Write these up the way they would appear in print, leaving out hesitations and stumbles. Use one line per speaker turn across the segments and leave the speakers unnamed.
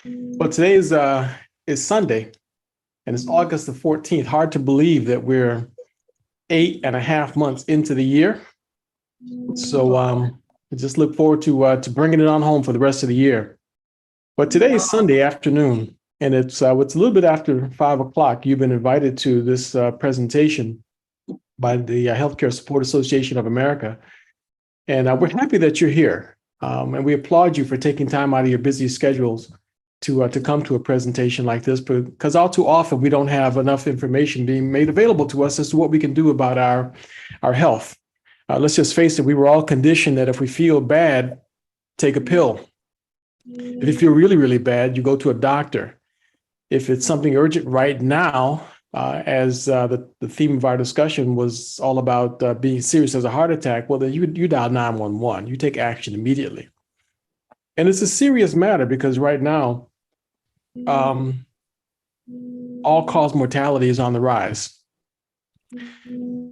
Well, today is Sunday, and it's August the 14th. Hard to believe that we're 8.5 months into the year. So I just look forward to bringing it on home for the rest of the year. But today is Sunday afternoon, and it's a little bit after 5 o'clock. You've been invited to this presentation by the Healthcare Support Association of America, and we're happy that you're here. And we applaud you for taking time out of your busy schedules to come to a presentation like this, because all too often we don't have enough information being made available to us as to what we can do about our health. Let's just face it, we were all conditioned that if we feel bad, take a pill. If you feel really, really bad, you go to a doctor. If it's something urgent right now, as the theme of our discussion was all about being serious as a heart attack, well, then you dial 911. You take action immediately. And it's a serious matter because right now, all-cause mortality is on the rise.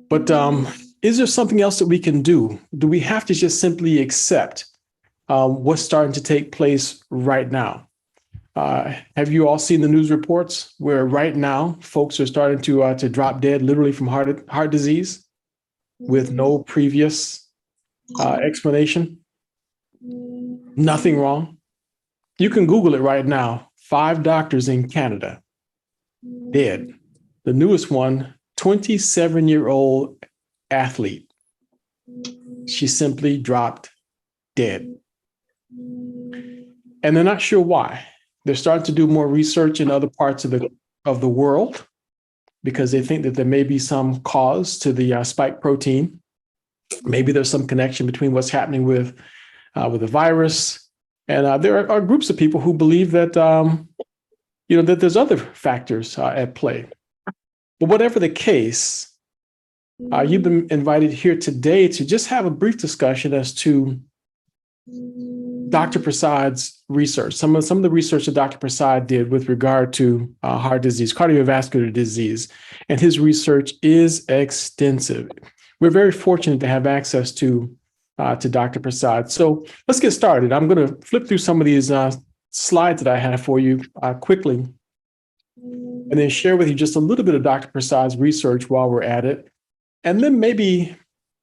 But is there something else that we can do? Do we have to just simply accept what's starting to take place right now? Have you all seen the news reports where right now folks are starting to drop dead literally from heart disease with no previous explanation? Nothing wrong. You can Google it right now. 5 doctors in Canada dead. The newest one, 27-year-old athlete. She simply dropped dead. And they're not sure why. They're starting to do more research in other parts of the world because they think that there may be some cause to the spike protein. Maybe there's some connection between what's happening with the virus. And there are groups of people who believe that, that there's other factors at play. But whatever the case, you've been invited here today to just have a brief discussion as to Dr. Prasad's research, some of the research that Dr. Prasad did with regard to heart disease, cardiovascular disease, and his research is extensive. We're very fortunate to have access to Dr. Prasad. So let's get started. I'm going to flip through some of these slides that I have for you quickly, and then share with you just a little bit of Dr. Prasad's research while we're at it. And then maybe,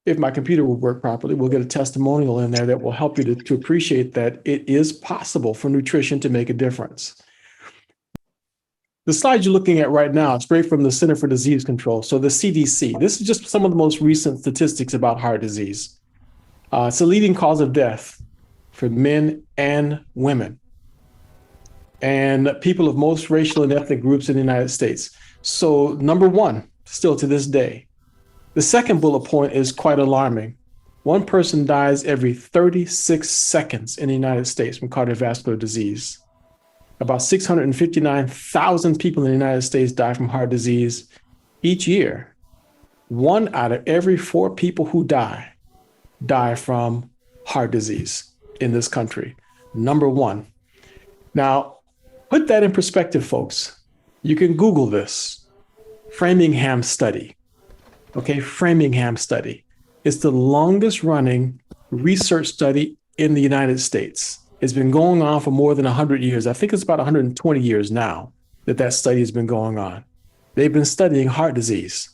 if my computer will work properly, we'll get a testimonial in there that will help you to appreciate that it is possible for nutrition to make a difference. The slide you're looking at right now is straight from the Center for Disease Control, so the CDC. This is just some of the most recent statistics about heart disease. It's a leading cause of death for men and women and people of most racial and ethnic groups in the United States. So number one, still to this day. The second bullet point is quite alarming. One person dies every 36 seconds in the United States from cardiovascular disease. About 659,000 people in the United States die from heart disease each year. 1 out of every 4 people who die from heart disease in this country. Number one. Now, put that in perspective, folks. You can Google this. Framingham study. Okay, Framingham study. It's the longest running research study in the United States. It's been going on for more than 100 years. I think it's about 120 years now that study has been going on. They've been studying heart disease.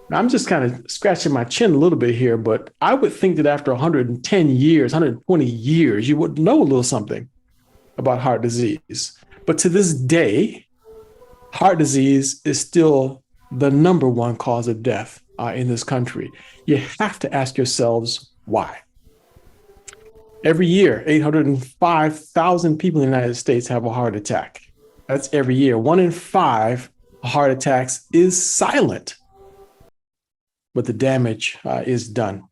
Now, I'm just kind of scratching my chin a little bit here, but I would think that after 110 years, 120 years, you would know a little something about heart disease. But to this day, heart disease is still the number one cause of death in this country. You have to ask yourselves why. Every year, 805,000 people in the United States have a heart attack. That's every year. 1 in 5 heart attacks is silent, but the damage is done.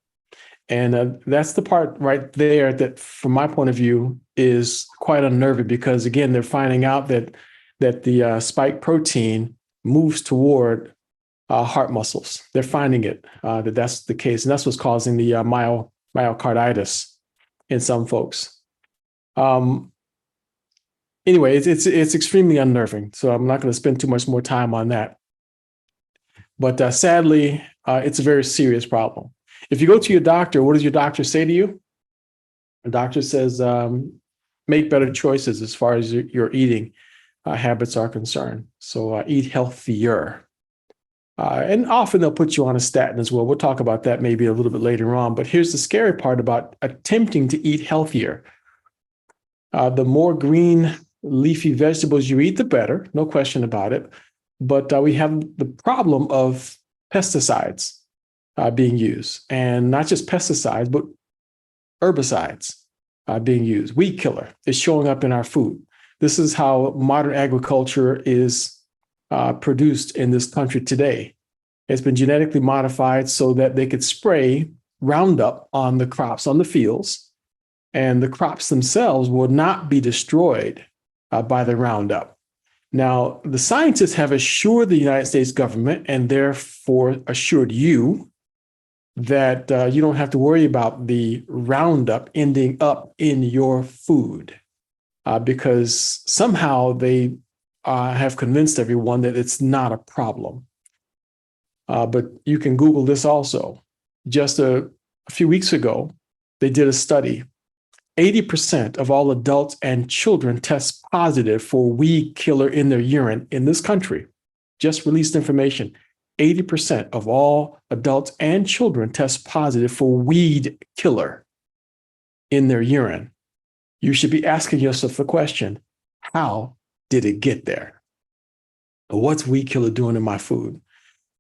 And that's the part right there that, from my point of view, is quite unnerving because, again, they're finding out that the spike protein moves toward heart muscles. They're finding it, that's the case. And that's what's causing the myocarditis in some folks. Anyway, it's extremely unnerving. So I'm not going to spend too much more time on that. But sadly, it's a very serious problem. If you go to your doctor, what does your doctor say to you? The doctor says, make better choices as far as your eating habits are concerned. So eat healthier. And often they'll put you on a statin as well. We'll talk about that maybe a little bit later on. But here's the scary part about attempting to eat healthier. The more green leafy vegetables you eat, the better, no question about it. But we have the problem of pesticides being used, and not just pesticides, but herbicides being used. Weed killer is showing up in our food. This is how modern agriculture is produced in this country today. It's been genetically modified so that they could spray Roundup on the crops on the fields, and the crops themselves will not be destroyed by the Roundup. Now, the scientists have assured the United States government, and therefore assured you, that you don't have to worry about the Roundup ending up in your food, because somehow they have convinced everyone that it's not a problem. But you can Google this also. Just a few weeks ago, they did a study. 80% of all adults and children test positive for weed killer in their urine in this country. Just released information. 80% of all adults and children test positive for weed killer in their urine. You should be asking yourself the question, how did it get there? What's weed killer doing in my food?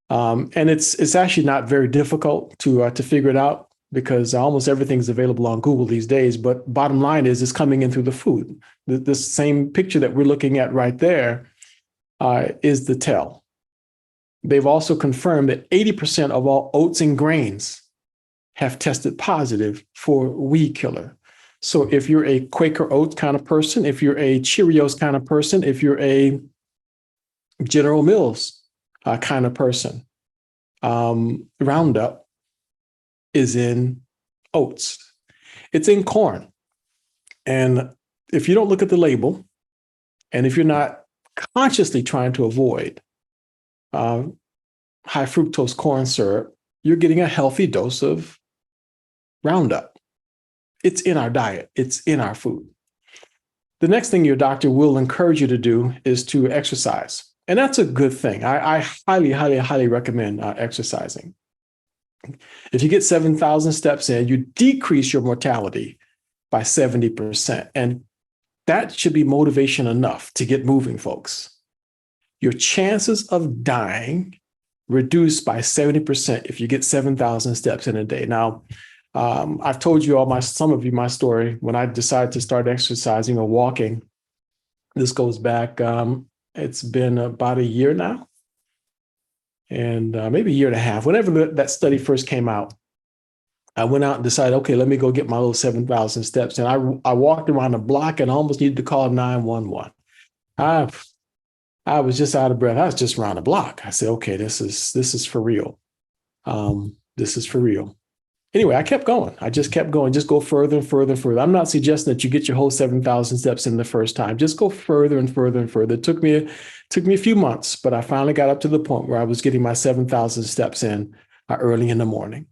And it's actually not very difficult to figure it out, because almost everything's available on Google these days. But bottom line is, it's coming in through the food. This same picture that we're looking at right there is the tell. They've also confirmed that 80% of all oats and grains have tested positive for weed killer. So if you're a Quaker Oats kind of person, if you're a Cheerios kind of person, if you're a General Mills kind of person, Roundup is in oats. It's in corn. And if you don't look at the label, and if you're not consciously trying to avoid high fructose corn syrup, you're getting a healthy dose of Roundup. It's in our diet. It's in our food. The next thing your doctor will encourage you to do is to exercise. And that's a good thing. I highly, highly, highly recommend exercising. If you get 7,000 steps in, you decrease your mortality by 70%. And that should be motivation enough to get moving, folks. Your chances of dying reduced by 70% if you get 7,000 steps in a day. Now, I've told you some of you my story when I decided to start exercising or walking. This goes back, it's been about a year now, and maybe a year and a half. Whenever that study first came out, I went out and decided, okay, let me go get my little 7,000 steps. And I walked around the block and almost needed to call 911. I was just out of breath. I was just around the block. I said, okay, this is for real. This is for real. Anyway, I kept going. I just kept going. Just go further and further and further. I'm not suggesting that you get your whole 7,000 steps in the first time. Just go further and further and further. It took me a few months, but I finally got up to the point where I was getting my 7,000 steps in early in the morning.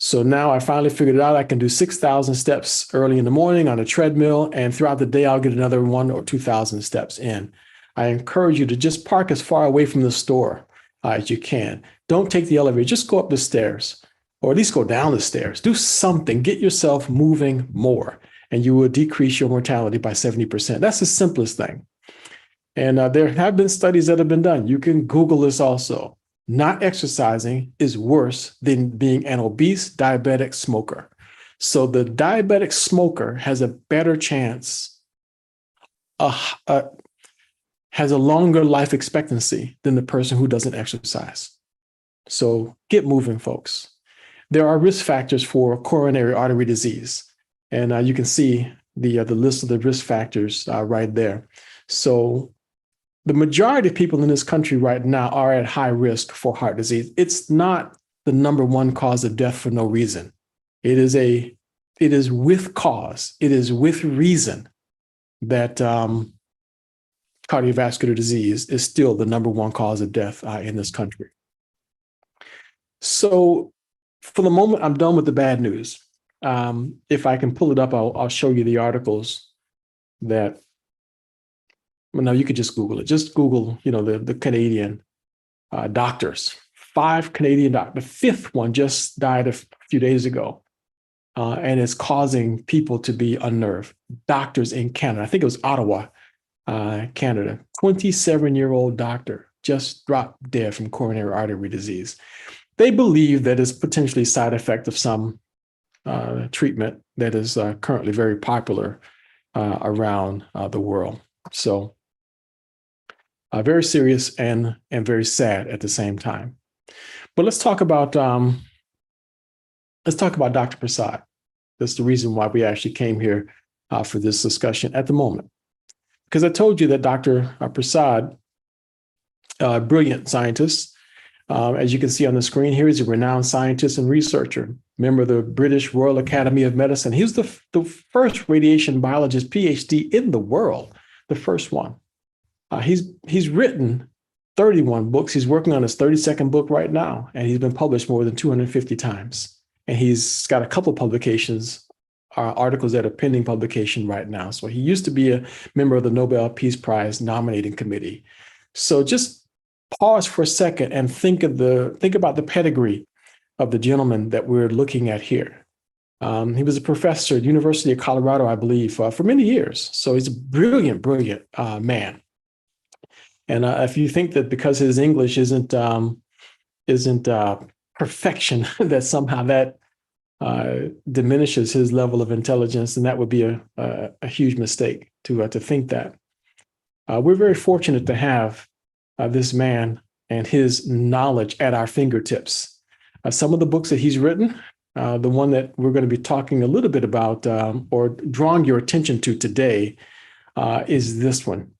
So now I finally figured it out. I can do 6,000 steps early in the morning on a treadmill, and throughout the day, I'll get another 1,000 or 2,000 steps in. I encourage you to just park as far away from the store as you can. Don't take the elevator. Just go up the stairs, or at least go down the stairs. Do something. Get yourself moving more, and you will decrease your mortality by 70%. That's the simplest thing. And there have been studies that have been done. You can Google this also. Not exercising is worse than being an obese diabetic smoker. So the diabetic smoker has a better chance, has a longer life expectancy than the person who doesn't exercise. So get moving, folks. There are risk factors for coronary artery disease, and you can see the list of the risk factors right there. So the majority of people in this country right now are at high risk for heart disease. It's not the number one cause of death for no reason. It is with cause. It is with reason that cardiovascular disease is still the number one cause of death in this country. So for the moment, I'm done with the bad news. If I can pull it up, I'll show you the articles that, well, no, you could just Google it. Just Google, the Canadian doctors. 5 Canadian doctors. The 5th one just died a few days ago, and it's causing people to be unnerved. Doctors in Canada, I think it was Ottawa, Canada, 27-year-old doctor just dropped dead from coronary artery disease. They believe that it's potentially a side effect of some treatment that is currently very popular around the world. So very serious and very sad at the same time. But let's talk about Dr. Prasad. That's the reason why we actually came here for this discussion at the moment. Because I told you that Dr. Prasad, brilliant scientist, as you can see on the screen here, he's a renowned scientist and researcher, member of the British Royal Academy of Medicine. He was the first radiation biologist PhD in the world, the first one. He's written 31 books. He's working on his 32nd book right now, and he's been published more than 250 times. And he's got a couple of publications, articles that are pending publication right now. So he used to be a member of the Nobel Peace Prize nominating committee. So just pause for a second and think about the pedigree of the gentleman that we're looking at here. He was a professor at University of Colorado, I believe, for many years. So he's a brilliant man. And if you think that because his English isn't perfection, that somehow that diminishes his level of intelligence, then that would be a huge mistake to think that. We're very fortunate to have this man and his knowledge at our fingertips. Some of the books that he's written, the one that we're going to be talking a little bit about or drawing your attention to today is this one.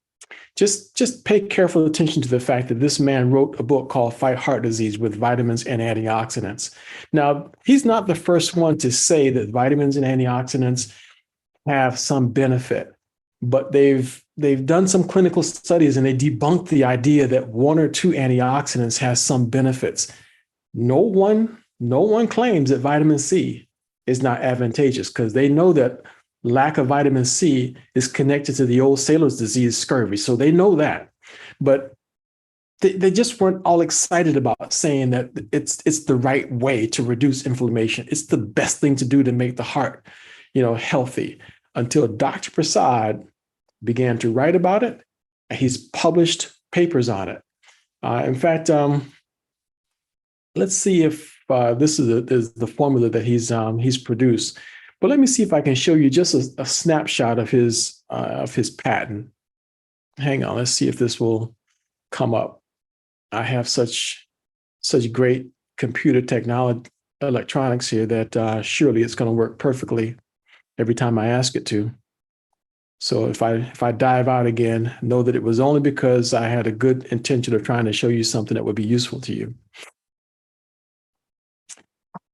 Just pay careful attention to the fact that this man wrote a book called Fight Heart Disease with Vitamins and Antioxidants. Now, he's not the first one to say that vitamins and antioxidants have some benefit, but they've done some clinical studies and they debunked the idea that 1 or 2 antioxidants has some benefits. No one claims that vitamin C is not advantageous because they know that lack of vitamin C is connected to the old sailor's disease, scurvy. So they know that, but they just weren't all excited about saying that it's the right way to reduce inflammation. It's the best thing to do to make the heart, healthy, until Dr. Prasad began to write about it. He's published papers on it. In fact, let's see if this is the formula that he's produced. But let me see if I can show you just a snapshot of his patent. Hang on, let's see if this will come up. I have such great computer technology, electronics here that surely it's going to work perfectly every time I ask it to. So if I dive out again, know that it was only because I had a good intention of trying to show you something that would be useful to you.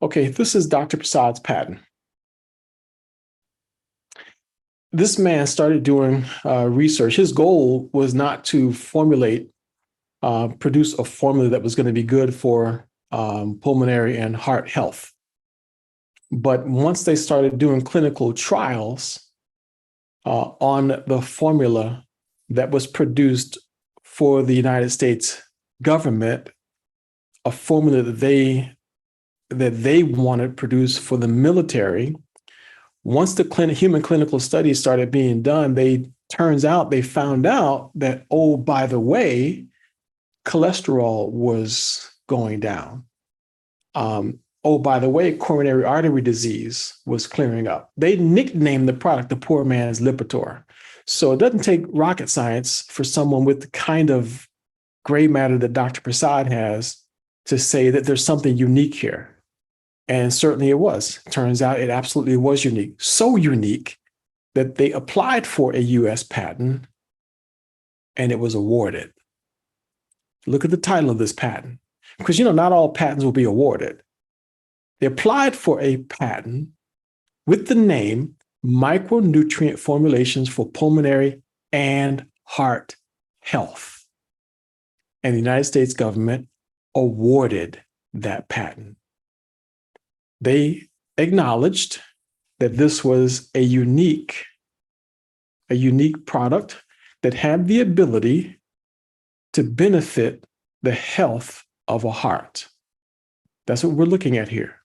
Okay, this is Dr. Prasad's patent. This man started doing research. His goal was not to produce a formula that was going to be good for pulmonary and heart health. But once they started doing clinical trials on the formula that was produced for the United States government, a formula that they wanted produced for the military, once the human clinical studies started being done, they found out that, oh, by the way, cholesterol was going down. Oh, by the way, coronary artery disease was clearing up. They nicknamed the product the poor man's Lipitor. So it doesn't take rocket science for someone with the kind of gray matter that Dr. Prasad has to say that there's something unique here. And certainly it was. Turns out it absolutely was unique. So unique that they applied for a US patent and it was awarded. Look at the title of this patent. Because, not all patents will be awarded. They applied for a patent with the name Micronutrient Formulations for Pulmonary and Heart Health. And the United States government awarded that patent. They acknowledged that this was a unique a unique product that had the ability to benefit the health of a heart. That's what we're looking at here.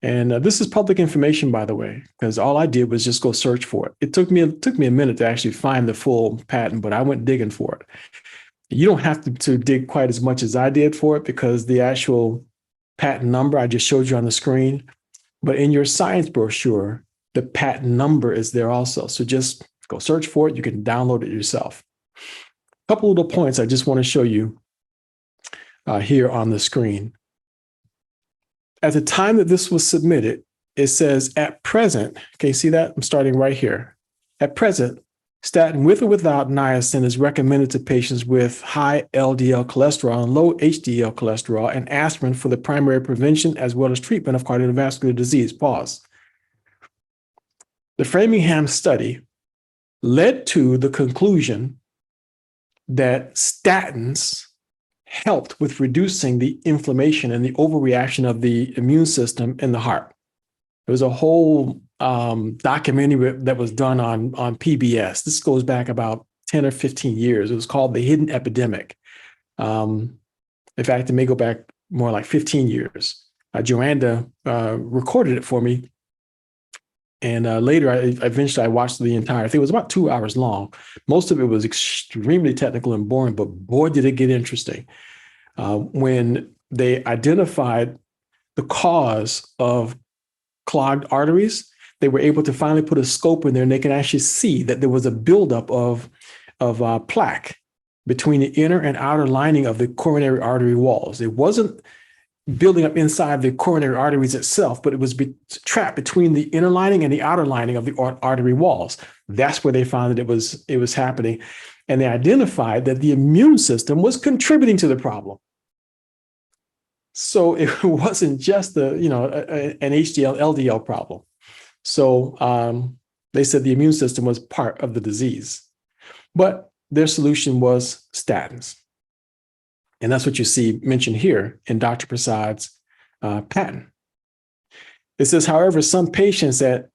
And this is public information, by the way, because all I did was just go search for it. It took me a minute to actually find the full patent, but I went digging for it. You don't have to dig quite as much as I did for it, because the actual patent number I just showed you on the screen, but in your science brochure, the patent number is there also. So just go search for it. You can download it yourself. A couple little points I just want to show you here on the screen. At the time that this was submitted, it says at present, okay, see that? I'm starting right here. At present, statin with or without niacin is recommended to patients with high LDL cholesterol and low HDL cholesterol, and aspirin for the primary prevention as well as treatment of cardiovascular disease. Pause. The Framingham study led to the conclusion that statins helped with reducing the inflammation and the overreaction of the immune system in the heart. There was a whole documentary that was done on PBS. This goes back about 10 or 15 years. It was called The Hidden Epidemic. In fact, it may go back more like 15 years. Joanna recorded it for me. And later, eventually I watched the entire thing. It was about 2 hours long. Most of it was extremely technical and boring, but boy, did it get interesting. When they identified the cause of clogged arteries, they were able to finally put a scope in there, and they could actually see that there was a buildup of plaque between the inner and outer lining of the coronary artery walls. It wasn't building up inside the coronary arteries itself, but it was trapped between the inner lining and the outer lining of the artery walls. That's where they found that it was happening. And they identified that the immune system was contributing to the problem. So it wasn't just an HDL, LDL problem. So they said the immune system was part of the disease. But their solution was statins. And that's what you see mentioned here in Dr. Prasad's patent. It says, however, some patients at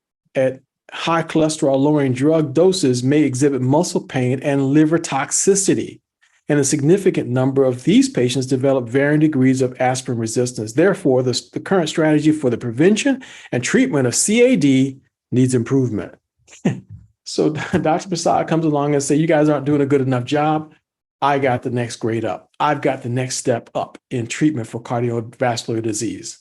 high cholesterol lowering drug doses may exhibit muscle pain and liver toxicity. And a significant number of these patients develop varying degrees of aspirin resistance. Therefore, the current strategy for the prevention and treatment of CAD needs improvement. So Dr. Prasad comes along and says, you guys aren't doing a good enough job. I got the next grade up. I've got the next step up in treatment for cardiovascular disease.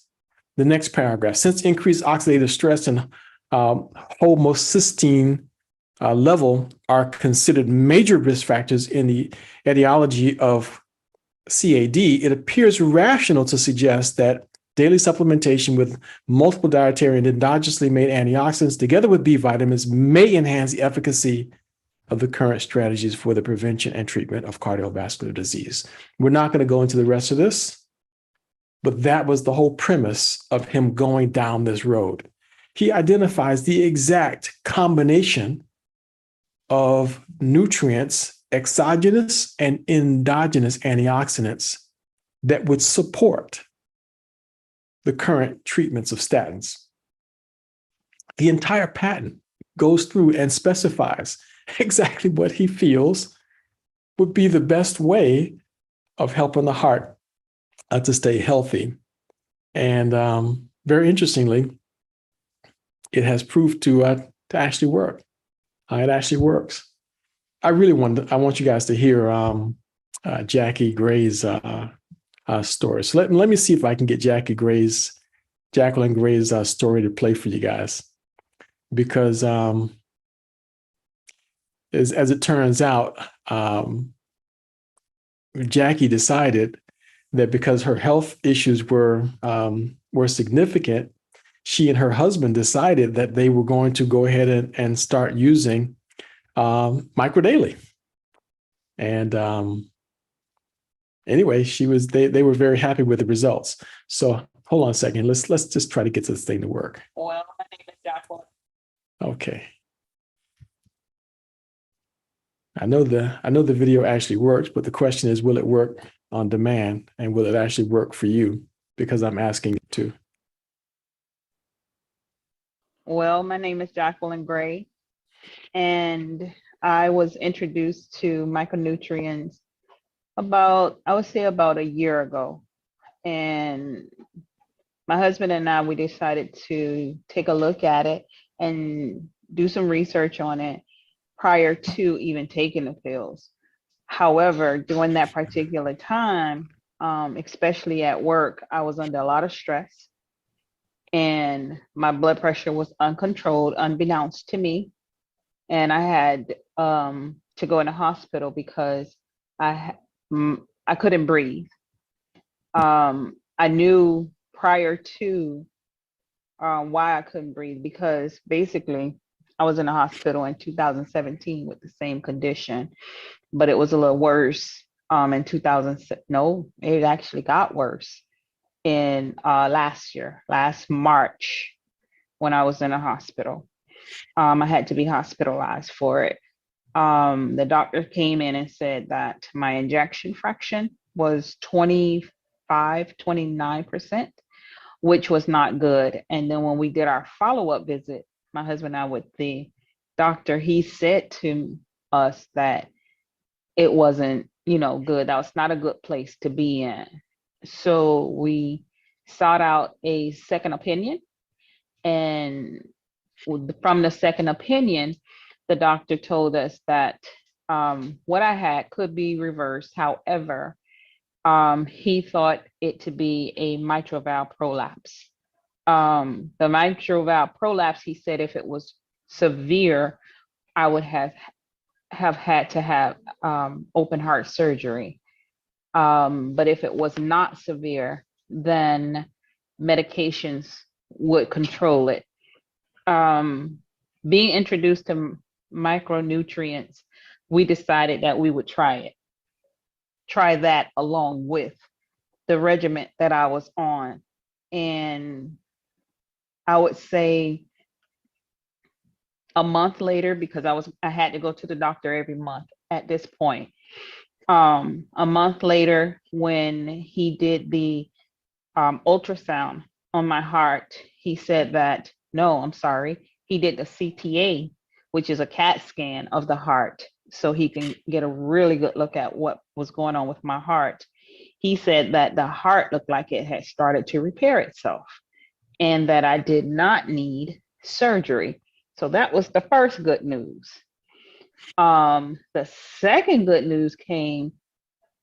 The next paragraph, since increased oxidative stress and homocysteine level are considered major risk factors in the etiology of CAD, it appears rational to suggest that daily supplementation with multiple dietary and endogenously made antioxidants together with B vitamins may enhance the efficacy of the current strategies for the prevention and treatment of cardiovascular disease. We're not going to go into the rest of this, but that was the whole premise of him going down this road. He identifies the exact combination of nutrients, exogenous and endogenous antioxidants that would support the current treatments of statins. The entire patent goes through and specifies exactly what he feels would be the best way of helping the heart to stay healthy. And very interestingly, it has proved to actually work. It actually works. I want you guys to hear Jacqueline Gray's story. So let me see if I can get Jacqueline Gray's story to play for you guys, because as it turns out, Jackie decided that because her health issues were significant, she and her husband decided that they were going to go ahead and start using microdaily. And anyway, they were very happy with the results. So hold on a second. Let's just try to get this thing to work.
Well, my name is Jacqueline.
Okay. I know the video actually works, but the question is, will it work on demand, and will it actually work for you? Because I'm asking it to.
Well, my name is Jacqueline Gray. And I was introduced to micronutrients about, I would say about a year ago. And my husband and I, we decided to take a look at it and do some research on it prior to even taking the pills. However, during that particular time, especially at work, I was under a lot of stress and my blood pressure was uncontrolled, unbeknownst to me. And I had to go in the hospital because I couldn't breathe. I knew prior to why I couldn't breathe because basically I was in the hospital in 2017 with the same condition, but it was a little worse in 2000. No, it actually got worse in last March when I was in a hospital. I had to be hospitalized for it. The doctor came in and said that my injection fraction was 29%, which was not good. And then when we did our follow-up visit, my husband and I with the doctor, he said to us that it wasn't, good. That was not a good place to be in. So we sought out a second opinion. And from the second opinion, the doctor told us that what I had could be reversed. However, he thought it to be a mitral valve prolapse. The mitral valve prolapse, he said, if it was severe, I would have had to have open heart surgery. But if it was not severe, then medications would control it. Being introduced to micronutrients, we decided that we would try that along with the regimen that I was on. And I would say a month later, because I had to go to the doctor every month at this point. A month later, when he did the ultrasound on my heart, he said that, no, I'm sorry. He did the CTA, which is a CAT scan of the heart, so he can get a really good look at what was going on with my heart. He said that the heart looked like it had started to repair itself and that I did not need surgery. So that was the first good news. The second good news came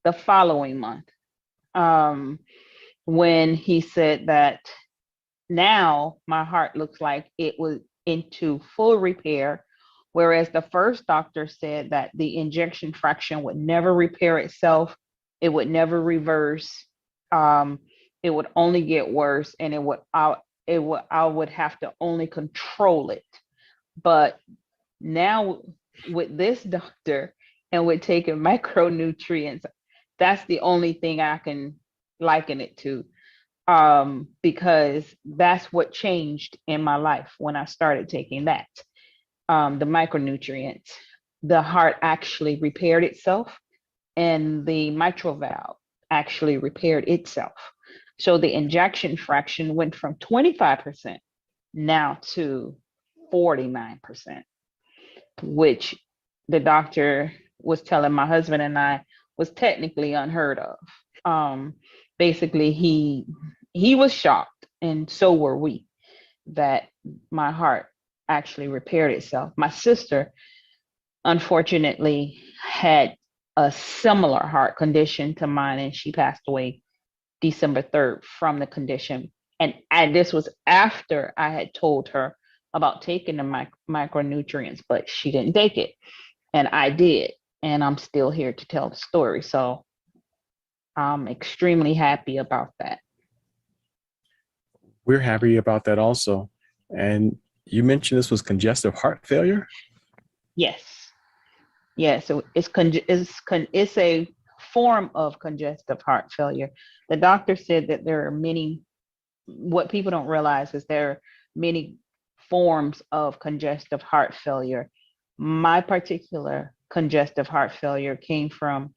the following month, when he said that now my heart looks like it was into full repair, whereas the first doctor said that the injection fraction would never repair itself, it would never reverse, it would only get worse, and I would have to only control it. But now with this doctor and with taking micronutrients, that's the only thing I can liken it to, because that's what changed in my life when I started taking that, the micronutrients. The heart actually repaired itself, and the mitral valve actually repaired itself. So the injection fraction went from 25% now to 49%, which the doctor was telling my husband and I was technically unheard of. Basically, he was shocked, and so were we, that my heart actually repaired itself. My sister, unfortunately, had a similar heart condition to mine, and she passed away December 3rd from the condition. And this was after I had told her about taking the micronutrients, but she didn't take it. And I did. And I'm still here to tell the story. So I'm extremely happy about that.
We're happy about that also. And you mentioned this was congestive heart failure?
Yes. Yeah, so it's a form of congestive heart failure. The doctor said that there are many, what people don't realize is there are many forms of congestive heart failure. My particular congestive heart failure came from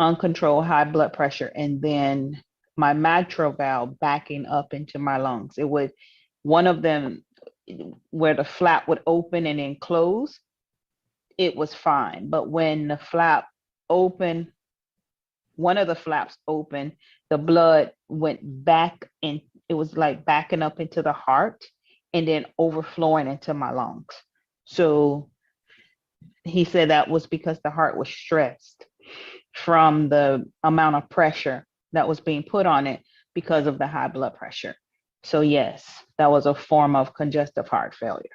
uncontrolled high blood pressure and then my mitral valve backing up into my lungs. It would, one of them where the flap would open and then close, it was fine. But when the flap opened, one of the flaps opened, the blood went back in. It was like backing up into the heart and then overflowing into my lungs. So he said that was because the heart was stressed from the amount of pressure that was being put on it because of the high blood pressure. So yes, that was a form of congestive heart failure.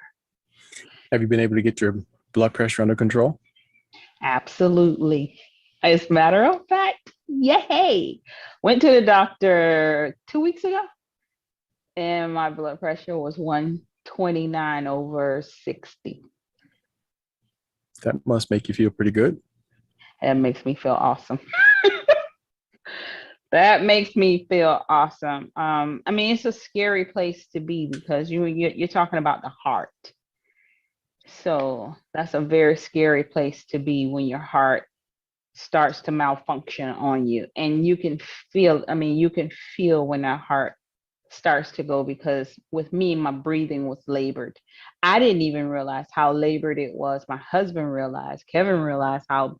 Have you been able to get your blood pressure under control?
Absolutely. As a matter of fact, yay. Went to the doctor 2 weeks ago and my blood pressure was 129/60.
That must make you feel pretty good.
That makes me feel awesome. That makes me feel awesome. I mean, it's a scary place to be because you're talking about the heart. So that's a very scary place to be when your heart starts to malfunction on you. And you can feel when that heart starts to go, because with me, my breathing was labored. I didn't even realize how labored it was. My husband realized, Kevin realized how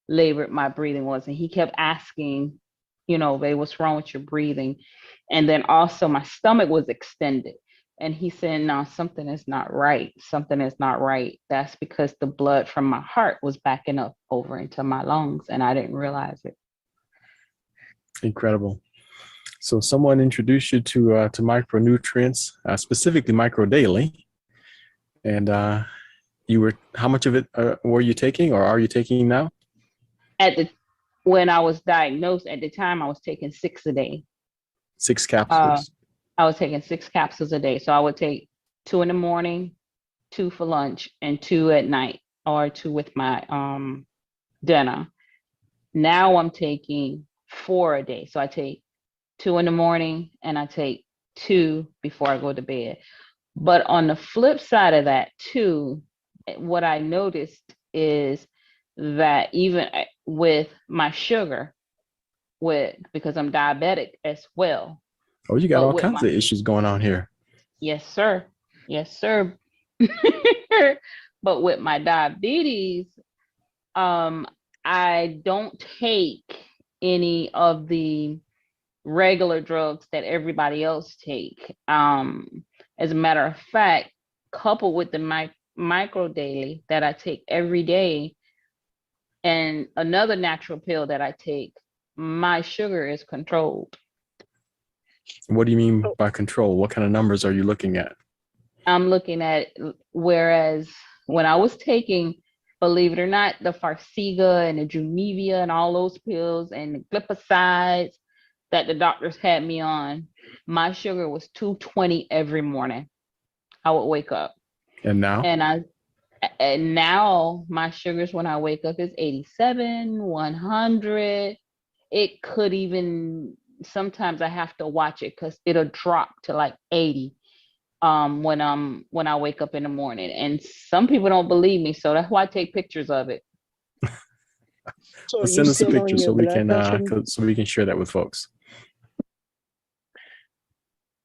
labored my breathing was. And he kept asking, babe, what's wrong with your breathing? And then also my stomach was extended. And he said, no, something is not right. Something is not right. That's because the blood from my heart was backing up over into my lungs and I didn't realize it.
Incredible. So someone introduced you to micronutrients, specifically micro daily. And how much of it were you taking or are you taking now?
When I was diagnosed at the time, I was taking 6 a day.
6 capsules.
I was taking 6 capsules a day. So I would take 2 in the morning, 2 for lunch, and 2 at night, or 2 with my dinner. Now I'm taking 4 a day. So I take 2 in the morning and I take 2 before I go to bed. But on the flip side of that too, what I noticed is that even with my sugar, because I'm diabetic as well.
Oh, you got all kinds of issues going on here.
Yes, sir. Yes, sir. But with my diabetes, I don't take any of the regular drugs that everybody else take. As a matter of fact, coupled with the micro daily that I take every day and another natural pill that I take, my sugar is controlled.
What do you mean by control? What kind of numbers are you looking at?
I'm looking at, whereas when I was taking, believe it or not, the Farxiga and the Jumivia and all those pills and the glipizide that the doctors had me on, my sugar was 220 every morning. I would wake up.
And now?
And now my sugars when I wake up is 87, 100. It could even, sometimes I have to watch it because it'll drop to like 80 when I wake up in the morning. And some people don't believe me, so that's why I take pictures of it.
So send us a picture so we can share that with folks.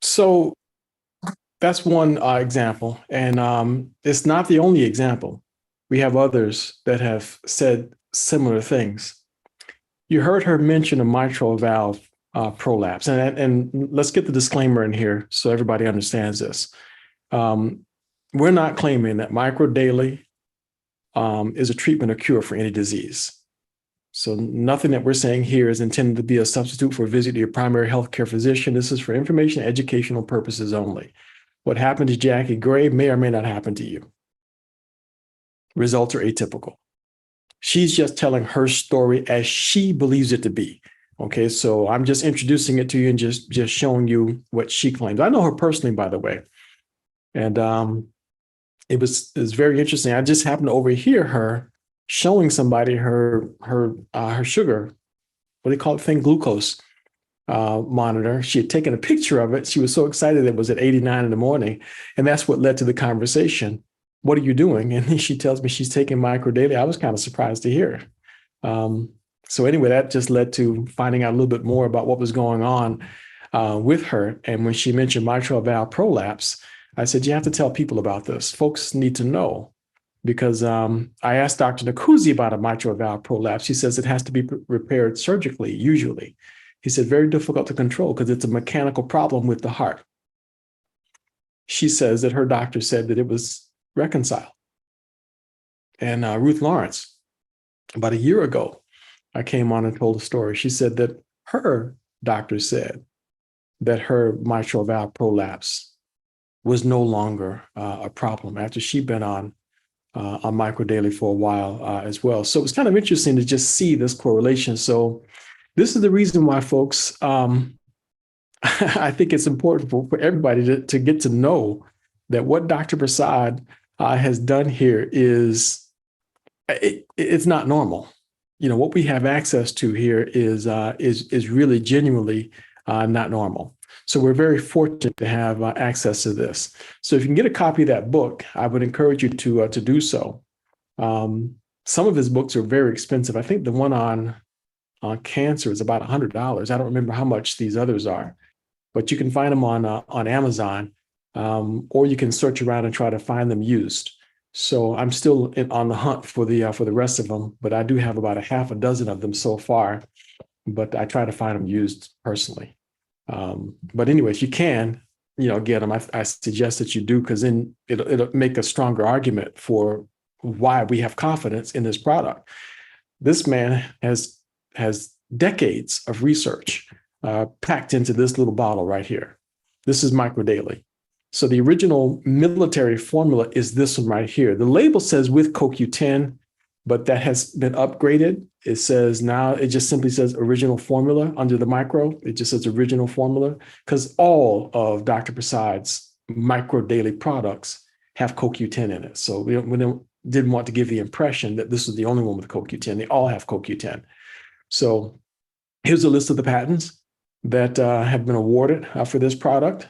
So that's one example, and it's not the only example. We have others that have said similar things. You heard her mention a mitral valve prolapse, and let's get the disclaimer in here so everybody understands this. We're not claiming that micro daily is a treatment or cure for any disease. So nothing that we're saying here is intended to be a substitute for a visit to your primary healthcare physician. This is for information and educational purposes only. What happened to Jackie Gray may or may not happen to you. Results are atypical. She's just telling her story as she believes it to be. Okay, so I'm just introducing it to you and just showing you what she claims. I know her personally, by the way. And it was very interesting. I just happened to overhear her showing somebody her sugar, what do they call it thing, glucose monitor. She had taken a picture of it. She was so excited that it was at 89 in the morning. And that's what led to the conversation. What are you doing? And then she tells me she's taking micro daily. I was kind of surprised to hear. So anyway, that just led to finding out a little bit more about what was going on with her. And when she mentioned mitral valve prolapse, I said, you have to tell people about this. Folks need to know because I asked Dr. Nkuzi about a mitral valve prolapse. She says it has to be repaired surgically, usually. He said, very difficult to control because it's a mechanical problem with the heart. She says that her doctor said that it was reconciled. And Ruth Lawrence, about a year ago, I came on and told a story. She said that her doctor said that her mitral valve prolapse was no longer a problem after she'd been on microdaily for a while as well. So it was kind of interesting to just see this correlation. So this is the reason why, folks, I think it's important for everybody to get to know that what Dr. Prasad has done here it's not normal. You know, what we have access to here is really genuinely not normal. So we're very fortunate to have access to this. So if you can get a copy of that book, I would encourage you to do so. Some of his books are very expensive. I think the one on cancer is about $100. I don't remember how much these others are, but you can find them on Amazon, or you can search around and try to find them used. So I'm still on the hunt for the rest of them, but I do have about a half a dozen of them so far. But I try to find them used personally. But anyway, if you can, get them, I suggest that you do, because then it'll make a stronger argument for why we have confidence in this product. This man has decades of research packed into this little bottle right here. This is microdaily. So the original military formula is this one right here. The label says with CoQ10, but that has been upgraded. It says now, it just simply says original formula under the micro. It just says original formula, because all of Dr. Prasad's microdaily products have CoQ10 in it. So we didn't want to give the impression that this was the only one with CoQ10. They all have CoQ10. So here's a list of the patents that have been awarded for this product.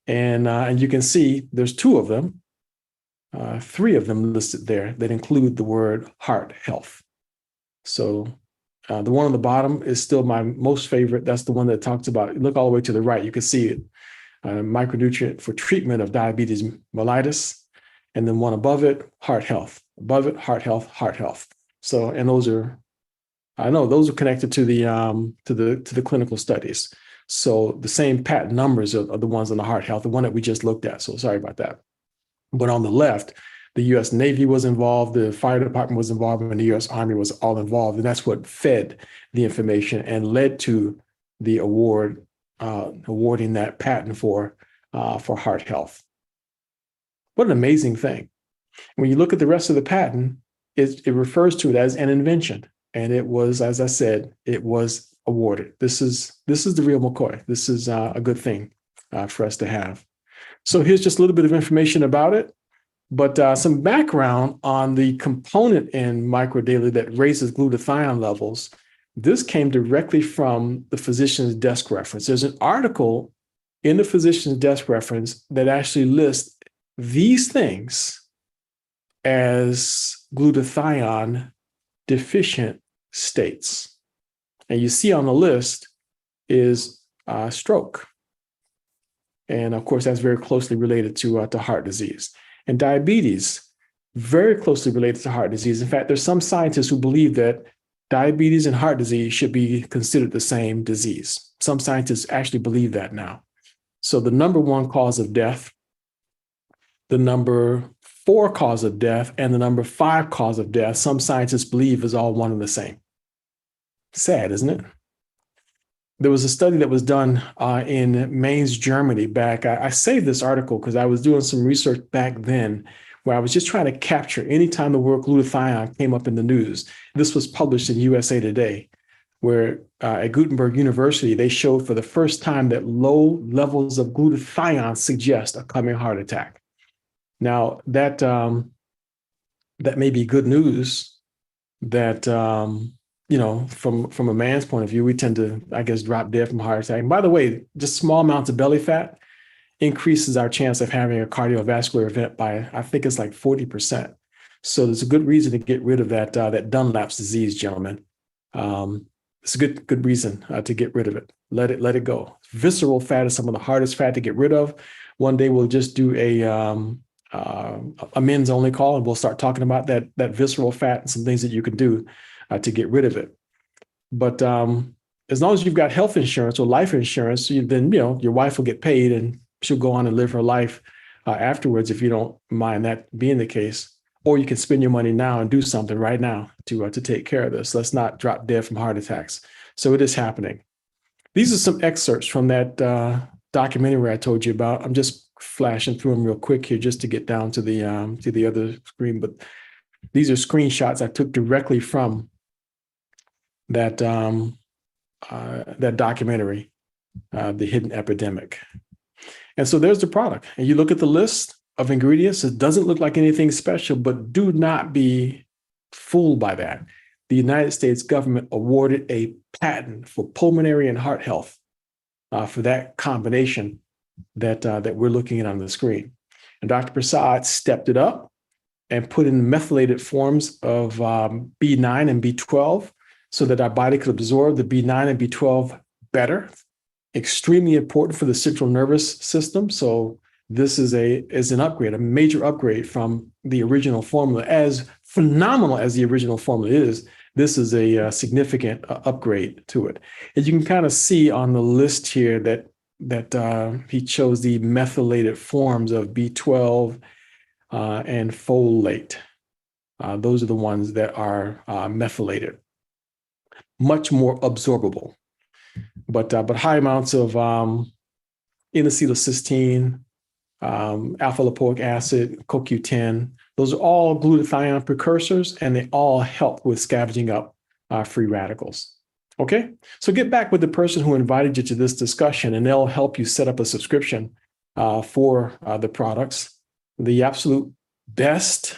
And you can see there's 2 of them, 3 of them listed there that include the word heart health. So the one on the bottom is still my most favorite. That's the one that talks about, look all the way to the right, you can see it, micronutrient for treatment of diabetes mellitus. And then one above it, heart health. Above it, heart health, heart health. So, and those are connected to the clinical studies. So the same patent numbers are the ones on the heart health, the one that we just looked at. So sorry about that. But on the left, the U.S. Navy was involved, the fire department was involved, and the U.S. Army was all involved. And that's what fed the information and led to the awarding that patent for heart health. What an amazing thing. When you look at the rest of the patent, it refers to it as an invention. And it was, as I said, it was awarded. This is the real McCoy. This is a good thing for us to have. So here's just a little bit of information about it, but some background on the component in microdaily that raises glutathione levels. This came directly from the physician's desk reference. There's an article in the physician's desk reference that actually lists these things as glutathione deficient states. And you see on the list is stroke. And of course, that's very closely related to heart disease. And diabetes, very closely related to heart disease. In fact, there's some scientists who believe that diabetes and heart disease should be considered the same disease. Some scientists actually believe that now. So the number 1 cause of death, the number 4 cause of death, and the number 5 cause of death, some scientists believe is all one and the same. Sad, isn't it? There was a study that was done in Mainz, Germany back. I saved this article because I was doing some research back then where I was just trying to capture anytime the word glutathione came up in the news. This was published in USA Today, where at Gutenberg University, they showed for the first time that low levels of glutathione suggest a coming heart attack. Now, that may be good news that from a man's point of view, we tend to, I guess, drop dead from a heart attack. And by the way, just small amounts of belly fat increases our chance of having a cardiovascular event by, I think it's like 40%. So there's a good reason to get rid of that Dunlap's disease, gentlemen. It's a good reason to get rid of it. Let it go. Visceral fat is some of the hardest fat to get rid of. One day we'll just do a men's only call, and we'll start talking about that visceral fat and some things that you can do to get rid of it. But as long as you've got health insurance or life insurance, then your wife will get paid and she'll go on and live her life afterwards, if you don't mind that being the case. Or you can spend your money now and do something right now to take care of this. Let's not drop dead from heart attacks. So it is happening. These are some excerpts from that documentary I told you about. I'm just flashing through them real quick here just to get down to the other screen. But these are screenshots I took directly from that that documentary, The Hidden Epidemic. And so there's the product. And you look at the list of ingredients, it doesn't look like anything special, but do not be fooled by that. The United States government awarded a patent for pulmonary and heart health for that combination that we're looking at on the screen. And Dr. Prasad stepped it up and put in methylated forms of B9 and B12 so that our body could absorb the B9 and B12 better. Extremely important for the central nervous system. So this is an upgrade, a major upgrade from the original formula. As phenomenal as the original formula is, this is a significant upgrade to it. And you can kind of see on the list here that he chose the methylated forms of B12 and folate. Those are the ones that are methylated, much more absorbable. But high amounts of N-acetylcysteine, alpha lipoic acid, CoQ10, those are all glutathione precursors, and they all help with scavenging up free radicals. Okay, so get back with the person who invited you to this discussion, and they'll help you set up a subscription for the products. The absolute best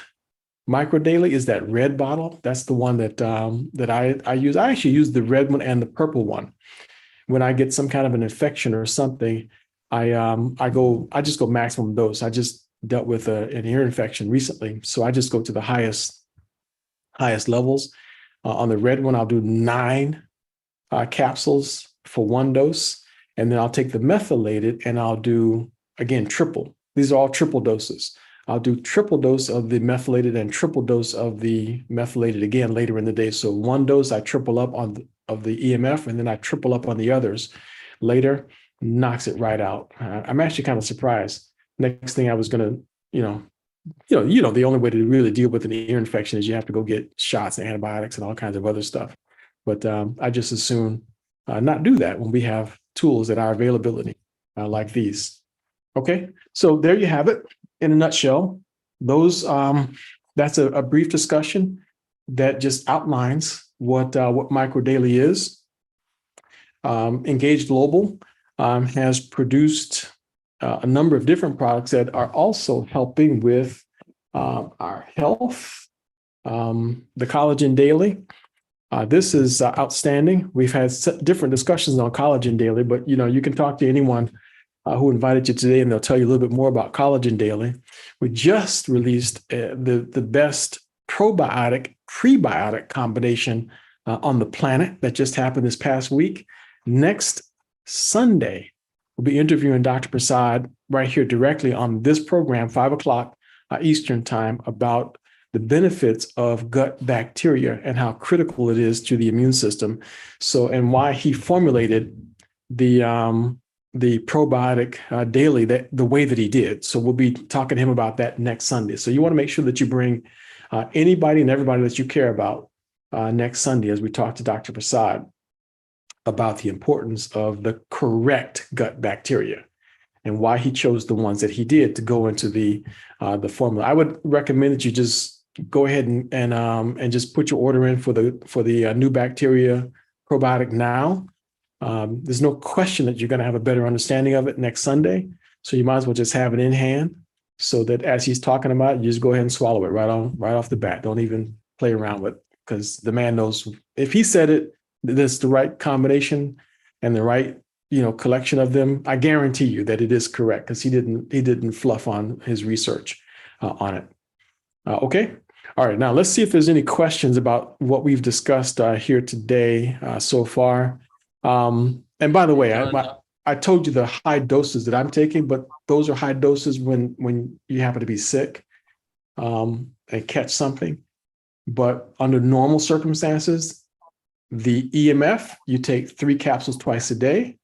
Micro Daily is that red bottle. That's the one that I use. I actually use the red one and the purple one. When I get some kind of an infection or something, I just go maximum dose. I just dealt with an ear infection recently, so I just go to the highest levels. On the red one, I'll do 9 capsules for 1 dose, and then I'll take the methylated and I'll do, again, triple. These are all triple doses. I'll do triple dose of the methylated and triple dose of the methylated again later in the day. So 1 dose, I triple up of the EMF, and then I triple up on the others later. Knocks it right out. I'm actually kind of surprised. Next thing I was going to, the only way to really deal with an ear infection is you have to go get shots and antibiotics and all kinds of other stuff. But I just as soon not do that when we have tools at our availability like these. Okay, so there you have it in a nutshell. Those that's a brief discussion that just outlines what Micro Daily is. Engage Global has produced a number of different products that are also helping with our health. The Collagen Daily. This is outstanding. We've had different discussions on Collagen Daily, but you can talk to anyone who invited you today, and they'll tell you a little bit more about Collagen Daily. We just released the best probiotic prebiotic combination on the planet that just happened this past week. Next Sunday, we'll be interviewing Dr. Prasad right here directly on this program, 5:00 Eastern time, about the benefits of gut bacteria and how critical it is to the immune system. So, and why he formulated the probiotic daily the way that he did. So we'll be talking to him about that next Sunday. So you want to make sure that you bring anybody and everybody that you care about next Sunday as we talk to Dr. Prasad about the importance of the correct gut bacteria and why he chose the ones that he did to go into the formula. I would recommend that you just go ahead and just put your order in for the new bacteria probiotic now. There's no question that you're going to have a better understanding of it next Sunday. So you might as well just have it in hand so that as he's talking about it, you just go ahead and swallow it right off the bat. Don't even play around with it, because the man knows if he said it, that's the right combination and the right, collection of them. I guarantee you that it is correct, because he didn't fluff on his research on it. Okay. All right. Now let's see if there's any questions about what we've discussed here today so far. And by the way, I told you the high doses that I'm taking, but those are high doses when you happen to be sick and catch something. But under normal circumstances, the EMF, you take 3 capsules twice a day.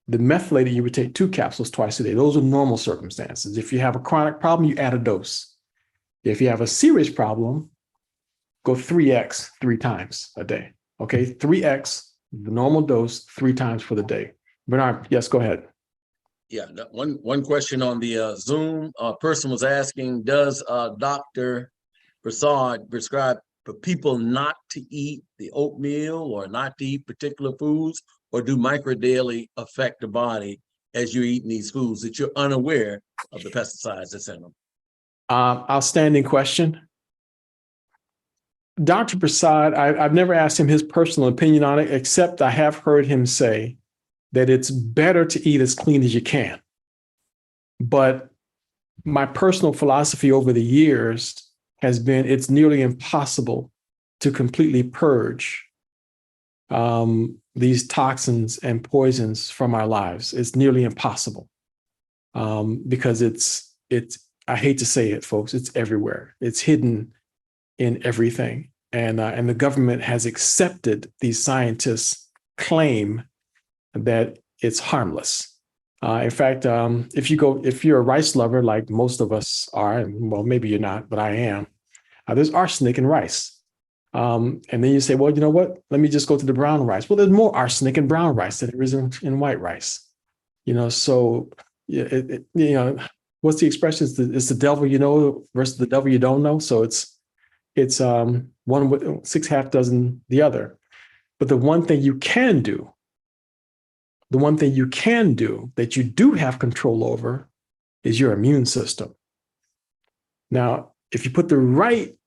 The methylated, you would take 2 capsules twice a day. Those are normal circumstances. If you have a chronic problem, you add a dose. If you have a serious problem, go 3x 3 times a day. Okay, 3x, the normal dose, 3 times for the day. Bernard, yes, go ahead.
Yeah, one question on the Zoom. Person was asking, does Dr. Prasad prescribe for people not to eat the oatmeal or not to eat particular foods, or do microdaily affect the body as you're eating these foods that you're unaware of the pesticides that's in them?
Outstanding question. Dr. Prasad, I've never asked him his personal opinion on it, except I have heard him say that it's better to eat as clean as you can. But my personal philosophy over the years has been it's nearly impossible to completely purge these toxins and poisons from our lives. It's nearly impossible because it's I hate to say it, folks, it's everywhere. It's hidden in everything. And the government has accepted these scientists' claim that it's harmless. In fact, if you're a rice lover, like most of us are, and well, maybe you're not, but I am, there's arsenic in rice. And then you say, well, you know what? Let me just go to the brown rice. Well, there's more arsenic in brown rice than there is in white rice. So what's the expression? It's the devil you know versus the devil you don't know. So it's one with 6 half dozen the other. But the one thing you can do that you do have control over is your immune system. Now, if you put the right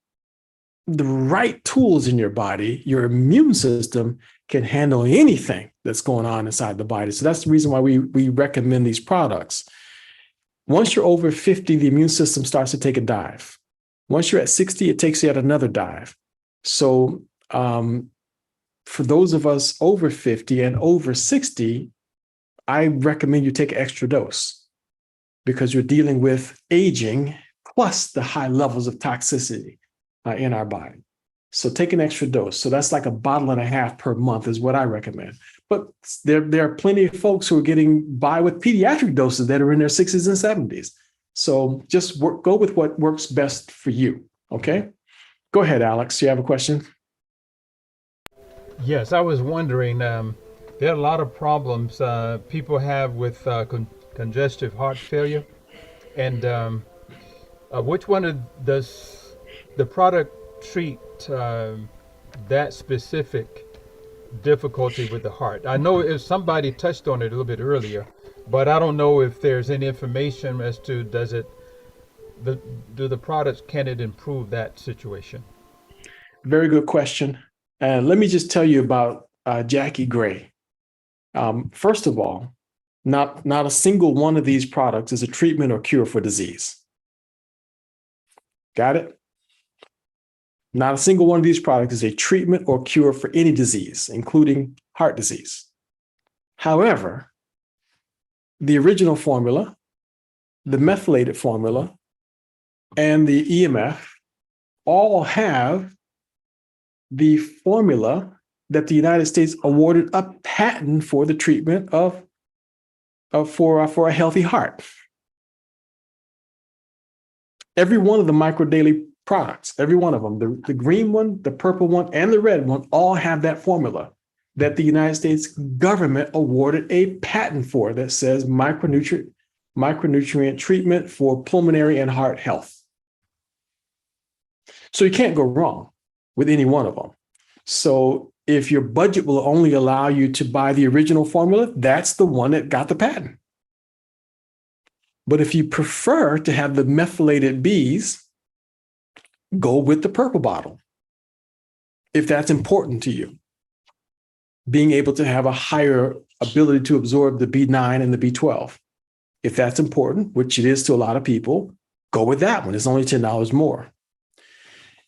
tools in your body, your immune system can handle anything that's going on inside the body. So that's the reason why we recommend these products. Once you're over 50, the immune system starts to take a dive. Once you're at 60, it takes you at another dive. So for those of us over 50 and over 60, I recommend you take an extra dose because you're dealing with aging plus the high levels of toxicity in our body. So take an extra dose. So that's like a bottle and a half per month is what I recommend. But there are plenty of folks who are getting by with pediatric doses that are in their 60s and 70s. So just go with what works best for you. Okay? Go ahead, Alex. You have a question?
Yes, I was wondering, there are a lot of problems people have with congestive heart failure. And which one does the product treat that specific difficulty with the heart? I know if somebody touched on it a little bit earlier, but I don't know if there's any information as to do the products, can it improve that situation?
Very good question. And let me just tell you about Jackie Gray. First of all, not a single one of these products is a treatment or cure for disease. Got it? Not a single one of these products is a treatment or cure for any disease, including heart disease. However, the original formula, the methylated formula, and the EMF all have the formula that the United States awarded a patent for the treatment for a healthy heart. Every one of the microdaily products, every one of them, the green one, the purple one, and the red one, all have that formula that the United States government awarded a patent for that says micronutrient treatment for pulmonary and heart health. So you can't go wrong with any one of them. So if your budget will only allow you to buy the original formula, that's the one that got the patent. But if you prefer to have the methylated Bs, go with the purple bottle. If that's important to you, being able to have a higher ability to absorb the B9 and the B12. If that's important, which it is to a lot of people, go with that one. It's only $10 more.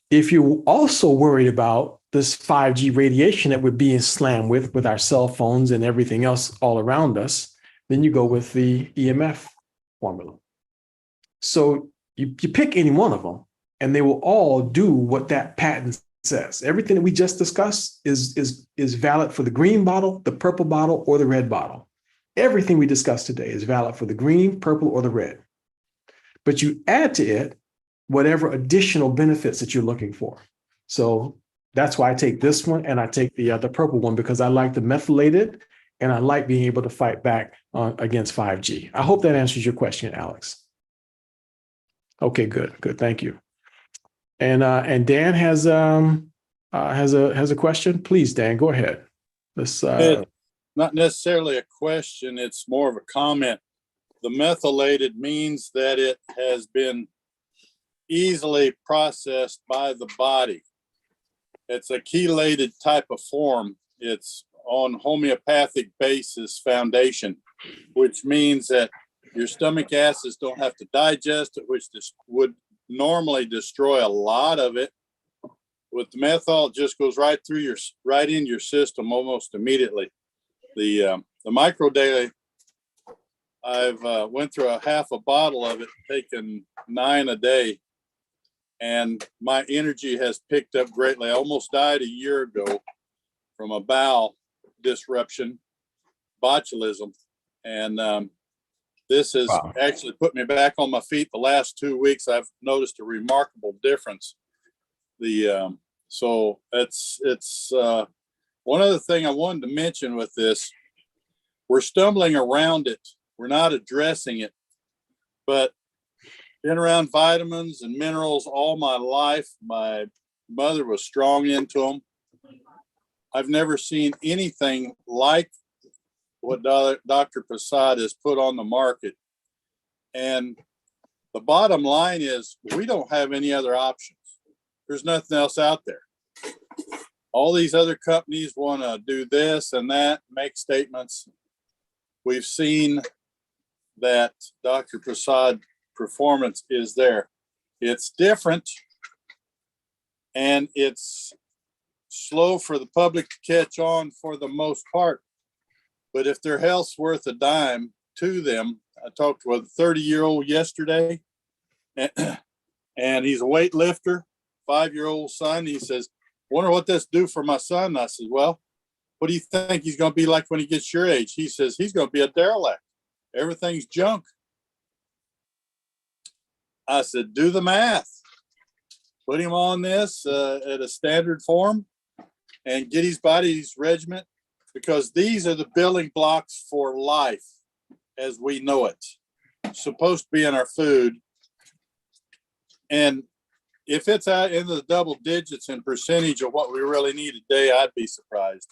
If you're also worried about this 5G radiation that we're being slammed with our cell phones and everything else all around us, then you go with the EMF formula. So you pick any one of them, and they will all do what that patent says. Everything that we just discussed is valid for the green bottle, the purple bottle, or the red bottle. Everything we discussed today is valid for the green, purple, or the red. But you add to it whatever additional benefits that you're looking for. So that's why I take this one and I take the purple one, because I like the methylated and I like being able to fight back against 5G. I hope that answers your question, Alex. Okay, good. Thank you. And Dan has a question. Please, Dan, go ahead. Let's.
Not necessarily a question. It's more of a comment. The methylated means that it has been easily processed by the body. It's a chelated type of form. It's on homeopathic basis foundation, which means that your stomach acids don't have to digest it, which this would normally destroy a lot of it. With the methyl, it just goes right in your system almost immediately. The micro daily, I've went through a half a bottle of it, taken 9 a day, and my energy has picked up greatly. I almost died a year ago from a bowel disruption, botulism, and this has actually put me back on my feet. The last 2 weeks, I've noticed a remarkable difference. So it's one other thing I wanted to mention with this. We're stumbling around it. We're not addressing it, but been around vitamins and minerals all my life. My mother was strong into them. I've never seen anything like what Dr. Prasad has put on the market. And the bottom line is we don't have any other options. There's nothing else out there. All these other companies want to do this and that, make statements. We've seen that Dr. Prasad performance is there. It's different and it's slow for the public to catch on for the most part. But if their health's worth a dime to them, I talked to a 30-year-old yesterday, and he's a weightlifter, 5-year-old son. He says, wonder what this do for my son. I said, well, what do you think he's going to be like when he gets your age? He says, he's going to be a derelict. Everything's junk. I said, do the math. Put him on this at a standard form and get his body's regimen, because these are the building blocks for life as we know it. It's supposed to be in our food. And if it's out in the double digits in percentage of what we really need a day, I'd be surprised.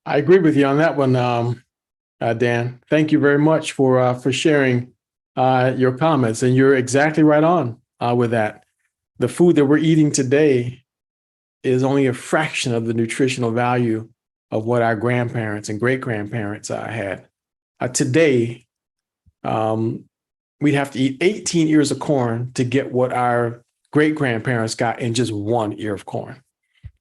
I agree with you on that one, Dan. Thank you very much for sharing your comments, and you're exactly right on with that. The food that we're eating today is only a fraction of the nutritional value of what our grandparents and great-grandparents had. Today, we'd have to eat 18 ears of corn to get what our great-grandparents got in just 1 ear of corn.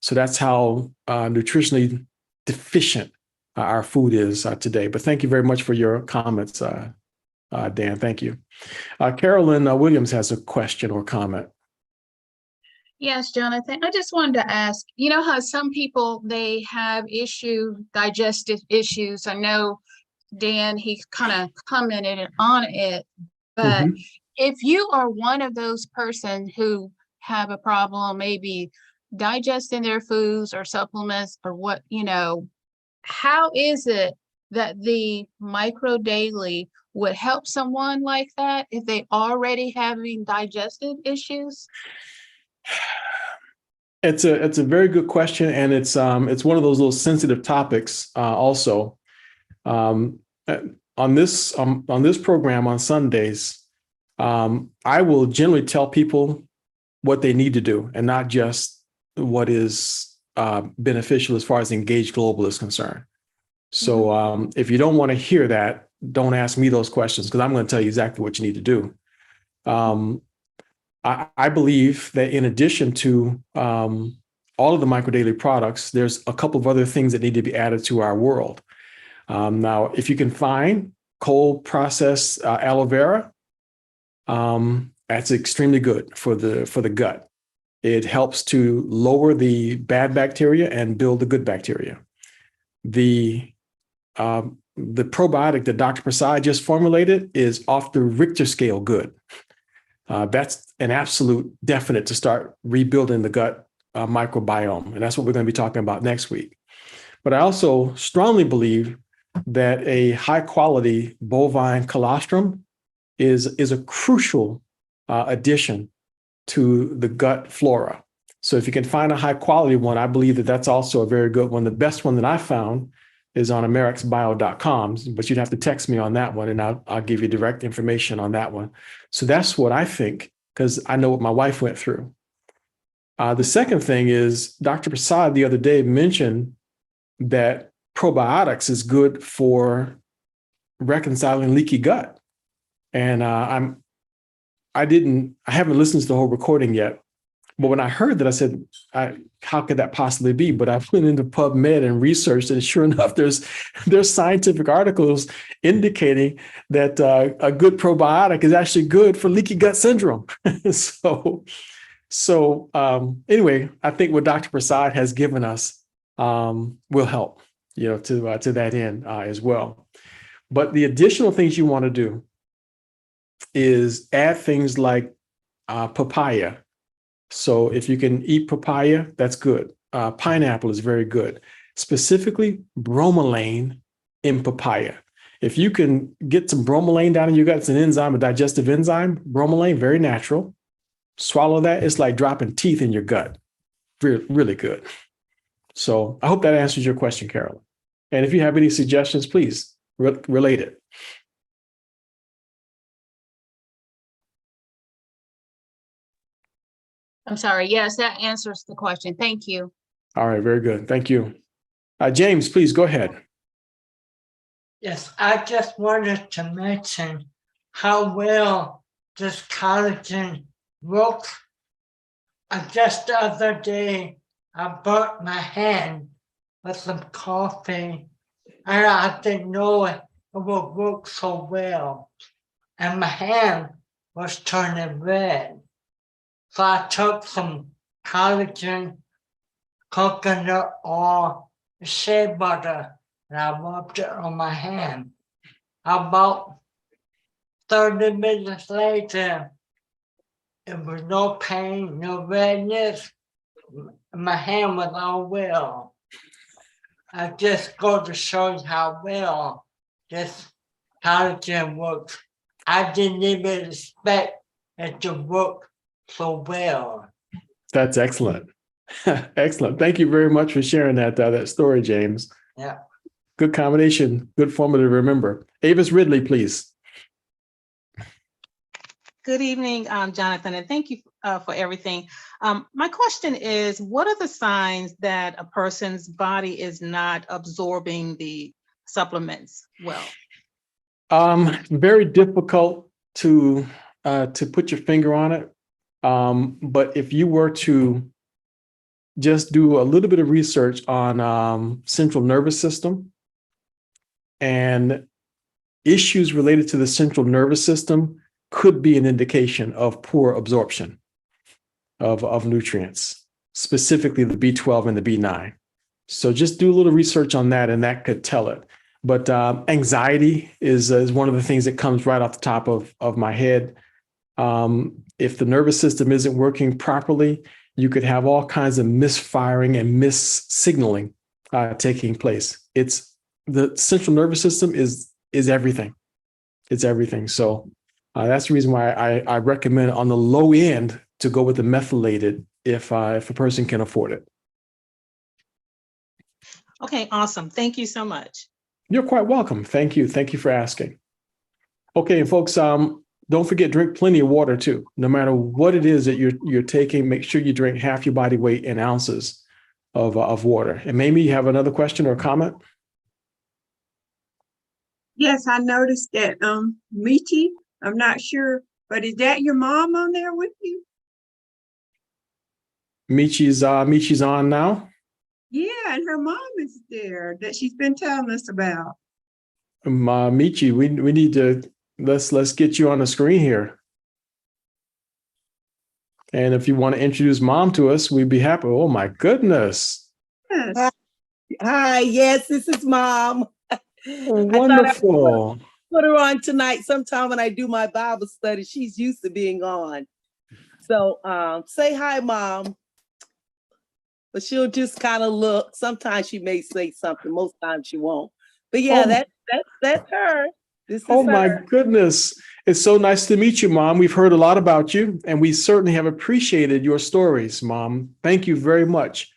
So that's how nutritionally deficient our food is today. But thank you very much for your comments, Dan. Thank you. Carolyn Williams has a question or comment.
Yes, Jonathan, I just wanted to ask, you know how some people, they have digestive issues. I know Dan, he kind of commented on it, but if you are one of those person who have a problem, maybe digesting their foods or supplements or what, how is it that the micro daily would help someone like that if they already having digestive issues?
It's a very good question, and it's one of those little sensitive topics. Also, on this program on Sundays, I will generally tell people what they need to do, and not just what is beneficial as far as Engaged Global is concerned. So if you don't want to hear that, don't ask me those questions, because I'm going to tell you exactly what you need to do. I believe that in addition to all of the microdaily products, there's a couple of other things that need to be added to our world. Now, if you can find cold processed aloe vera, that's extremely good for the gut. It helps to lower the bad bacteria and build the good bacteria. The probiotic that Dr. Prasad just formulated is off the Richter scale good. That's an absolute definite to start rebuilding the gut microbiome. And that's what we're going to be talking about next week. But I also strongly believe that a high quality bovine colostrum is a crucial addition to the gut flora. So if you can find a high quality one, I believe that that's also a very good one. The best one that I found is on amerixbio.com, but you'd have to text me on that one and I'll give you direct information on that one. So that's what I think, because I know what my wife went through. The second thing is Dr. Prasad the other day mentioned that probiotics is good for reconciling leaky gut. And I haven't listened to the whole recording yet, but when I heard that, I said, how could that possibly be? But I went into PubMed and researched, and sure enough, there's scientific articles indicating that a good probiotic is actually good for leaky gut syndrome. So anyway, I think what Dr. Prasad has given us will help, to that end as well. But the additional things you want to do is add things like papaya. So if you can eat papaya, that's good. Pineapple is very good. Specifically, bromelain in papaya. If you can get some bromelain down in your gut, it's an enzyme, a digestive enzyme. Bromelain, very natural. Swallow that. It's like dropping teeth in your gut. Really, really good. So I hope that answers your question, Carolyn. And if you have any suggestions, please relate it.
I'm sorry. Yes, that answers the question. Thank you.
All right, very good. Thank you. James, please go ahead.
Yes, I just wanted to mention how well this collagen works. Just the other day, I burnt my hand with some coffee, and I didn't know it would work so well. And my hand was turning red. So I took some collagen, coconut oil, shea butter, and I rubbed it on my hand. About 30 minutes later, it was no pain, no redness. My hand was all well. I just go to show you how well this collagen works. I didn't even expect it to work so well.
That's excellent. Excellent. Thank you very much for sharing that story, James.
Yeah.
Good combination. Good formula to remember. Avis Ridley, please.
Good evening, Jonathan, and thank you for everything. My question is, what are the signs that a person's body is not absorbing the supplements well?
Very difficult to put your finger on it. But if you were to just do a little bit of research on central nervous system and issues related to the central nervous system could be an indication of poor absorption of nutrients, specifically the B12 and the B9. So just do a little research on that, and that could tell it. But anxiety is one of the things that comes right off the top of my head. If the nervous system isn't working properly, you could have all kinds of misfiring and missignaling taking place. It's the central nervous system is everything. It's everything. So that's the reason why I recommend on the low end to go with the methylated if a person can afford it.
Okay, awesome. Thank you so much.
You're quite welcome. Thank you. Thank you for asking. Okay, folks, don't forget, drink plenty of water too. No matter what it is that you're taking, make sure you drink half your body weight in ounces of water. And maybe you have another question or comment?
Yes, I noticed that Michi, I'm not sure, but is that your mom on there with you?
Michi's on now.
Yeah, and her mom is there that she's been telling us about.
Michi, we need to let's get you on the screen here. And if you want to introduce mom to us, we'd be happy. Oh my goodness.
Yes.
Hi, yes, this is mom.
Oh,
I thought I would
wonderful.
put her on tonight. Sometime when I do my Bible study, she's used to being on. So say hi, mom. But she'll just kind of look. Sometimes she may say something. Most times she won't. But yeah, that's her. This is
Oh my
her.
goodness. It's so nice to meet you, Mom. We've heard a lot about you, and we certainly have appreciated your stories, Mom. Thank you very much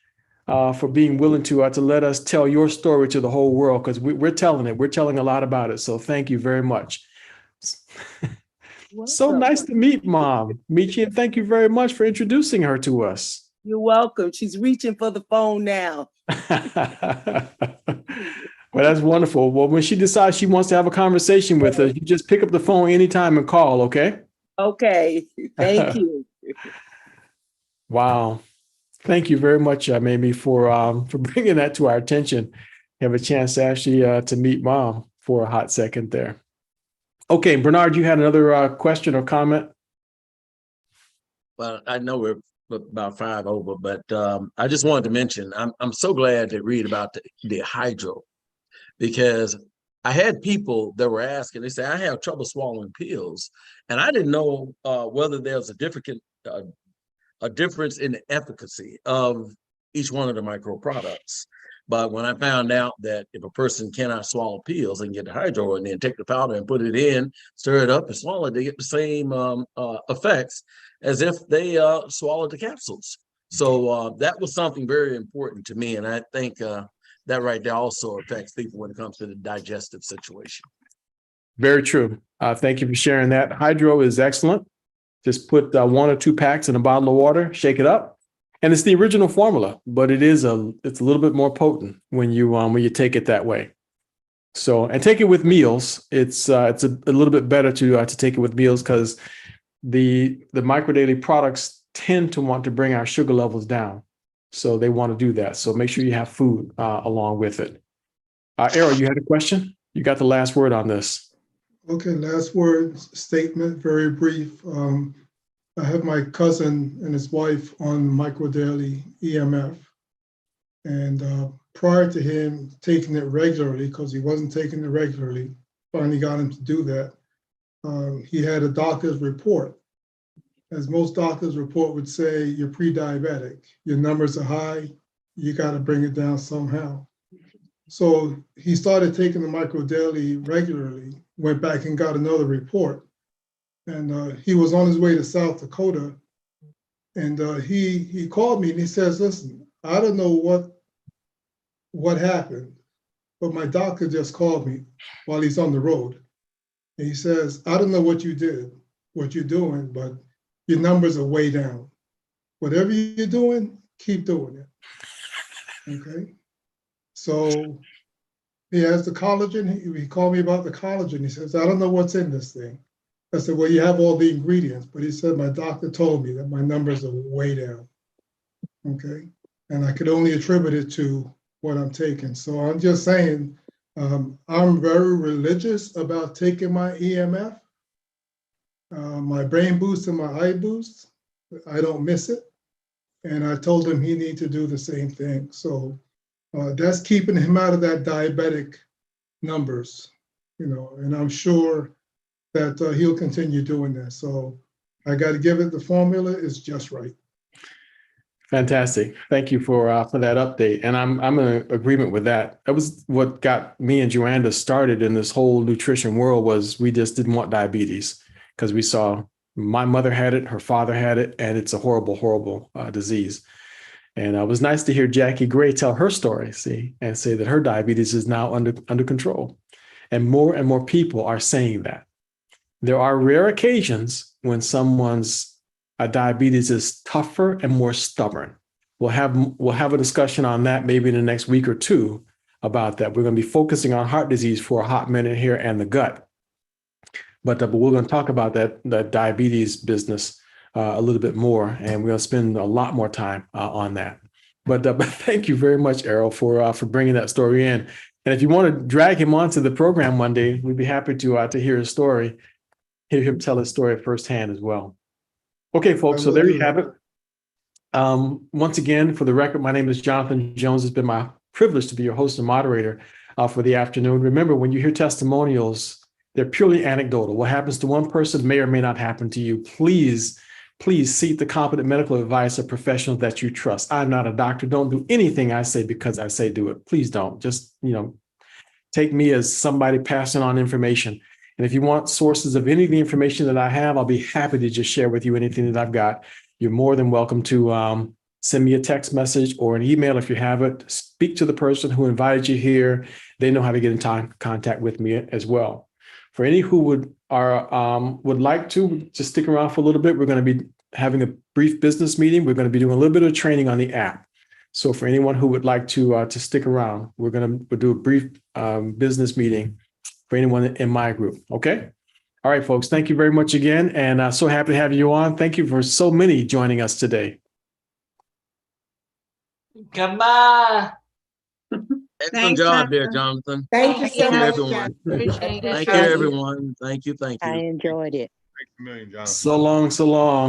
for being willing to let us tell your story to the whole world, because we're telling it. We're telling a lot about it. So thank you very much. So
Welcome.
nice to meet Mom. Michi, and thank you very much for introducing her to us.
You're welcome. She's reaching for the phone now.
Well, that's wonderful. Well, when she decides she wants to have a conversation with us, you just pick up the phone anytime and call, okay?
Okay. Thank you.
Wow. Thank you very much, Mamie, for bringing that to our attention. Have a chance to actually to meet Mom for a hot second there. Okay, Bernard, you had another question or comment?
Well, I know we're about 5 over, but I just wanted to mention, I'm so glad to read about the hydro, because I had people that were asking, they say, I have trouble swallowing pills. And I didn't know whether there's a difference in the efficacy of each one of the micro products. But when I found out that if a person cannot swallow pills, they can get the hydro and then take the powder and put it in, stir it up and swallow it, they get the same effects as if they swallowed the capsules. So that was something very important to me. And I think that right there also affects people when it comes to the digestive situation.
Very true. Thank you for sharing that. Hydro is excellent. Just put 1 or 2 packs in a bottle of water, shake it up. And it's the original formula, but it's a little bit more potent when you take it that way. So, and take it with meals. It's a little bit better to take it with meals, because the micro daily products tend to want to bring our sugar levels down. So they want to do that. So make sure you have food along with it. Errol, you had a question? You got the last word on this.
Okay, last word statement, very brief. I have my cousin and his wife on microdaily EMF. And prior to him taking it regularly, because he wasn't taking it regularly, finally got him to do that, he had a doctor's report. As most doctor's report would say, you're pre-diabetic, your numbers are high, you got to bring it down somehow. So he started taking the microdaily regularly, went back and got another report. And he was on his way to South Dakota, and he called me and he says, listen, I don't know what happened, but my doctor just called me while he's on the road. And he says, I don't know what you did, what you're doing, but your numbers are way down. Whatever you're doing, keep doing it. Okay. So he has the collagen. He called me about the collagen. He says, I don't know what's in this thing. I said, well, you have all the ingredients, but he said, my doctor told me that my numbers are way down. Okay. And I could only attribute it to what I'm taking. So I'm just saying, I'm very religious about taking my EMF, my brain boost and my eye boost. I don't miss it. And I told him he needs to do the same thing. So that's keeping him out of that diabetic numbers, and I'm sure that he'll continue doing that. So I got to give it the formula is just right.
Fantastic. Thank you for that update. And I'm in agreement with that. That was what got me and Joanna started in this whole nutrition world. Was we just didn't want diabetes, because we saw my mother had it, her father had it, and it's a horrible, horrible disease. And it was nice to hear Jackie Gray tell her story, and say that her diabetes is now under control. And more people are saying that. There are rare occasions when someone's diabetes is tougher and more stubborn. We'll have a discussion on that maybe in the next week or two about that. We're going to be focusing on heart disease for a hot minute here and the gut. But we're going to talk about that diabetes business a little bit more, and we're going to spend a lot more time on that. But thank you very much, Errol, for bringing that story in. And if you want to drag him onto the program one day, we'd be happy to hear his story, hear him tell his story firsthand as well. Okay, folks, so there you have it. Once again, for the record, my name is Jonathan Jones. It's been my privilege to be your host and moderator for the afternoon. Remember, when you hear testimonials, they're purely anecdotal. What happens to one person may or may not happen to you. Please seek the competent medical advice of professionals that you trust. I'm not a doctor. Don't do anything I say because I say do it. Please don't. Just, take me as somebody passing on information. And if you want sources of any of the information that I have, I'll be happy to just share with you anything that I've got. You're more than welcome to send me a text message or an email if you have it. Speak to the person who invited you here. They know how to get in contact with me as well. For any who would like to just stick around for a little bit, we're going to be having a brief business meeting. We're going to be doing a little bit of training on the app. So for anyone who would like to stick around, we'll do a brief business meeting for anyone in my group. Okay. All right, folks. Thank you very much again. And so happy to have you on. Thank you for so many joining us today.
Goodbye.
Excellent
Thanks,
job there,
Jonathan.
Jonathan.
Thank you so much,
everyone.
Appreciate it.
Thank you, everyone. Thank you.
I enjoyed it.
So long, so long.